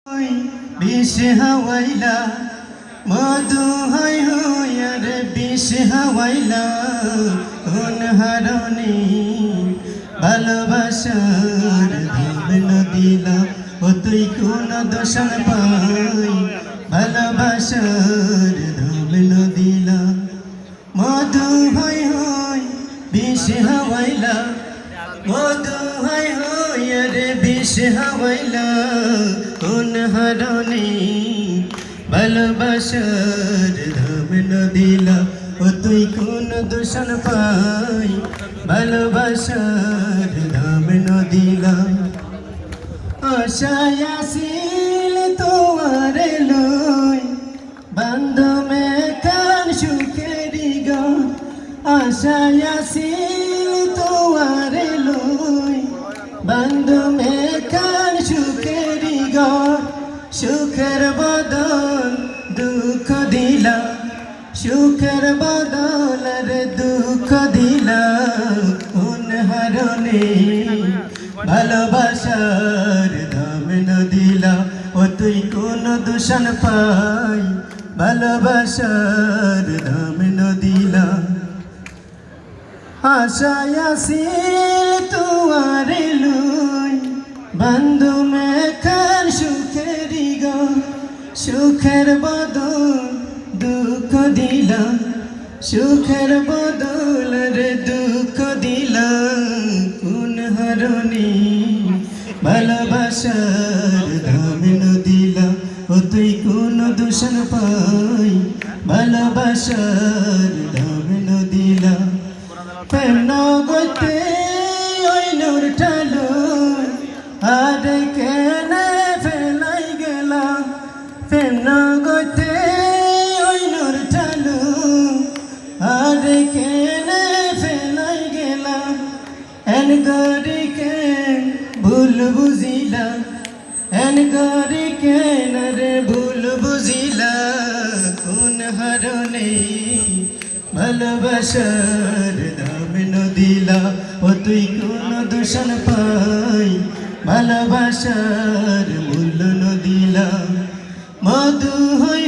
বিষ হাওয়াইলা মধু হয় আর বিষ হাওয়াইলা কোন হারণে ভালোবাসার ধর্ম দিলা ও তুই কোন দোষণ পাই ভালোবাসার ধর্ম দিলা মধু হয় বিষ হাওয়াইলা মধু হয় রে বিষ হাওয়াইলা কোন হারণে ভালোবাসার ধর্ম দিলা ও তুই কোন দূষণ পাই ভালোবাসার ধর্ম দিলা আশায় আসিল তোমার লই বান্ধমে কান সুখেরি গো আশায় আসিল তোমার লই বান্ধমে কান সুখেরি গো সুখের বদল দুঃখ দিলা সুখের বদল রে দুঃখ দিলা কোন হারণে ভালোবাসার দাম দিলা ও তুই কোন দূষণ পাই ভালোবাসার দাম দিলা আশায় আসিল তোমার লই বন্ধু মেখার সুখেরি গো সুখের বদল দুঃখ দিলা সুখের বদল রে দুঃখ দিলা কোন হারণে ভালোবাসার দাম দিলা ও তুই কোন দূষণ পাই ভালোবাসার দাম দিলা প্রেম নগতে ওই নূর ঠালো আর কেনে ফেলাই গেলা প্রেম নগতে ওই নূর ঠালো আর কেনে ফেলাই গেলা এন গরি কে ভুল বুঝিলা এন গরি কে রে ভুল বুঝিলা কোন হারণে ভালোবাসার দাম দিলা ও তুই কোন দূষণ পাই ভালোবাসার মূল্য দিলা মধু হয়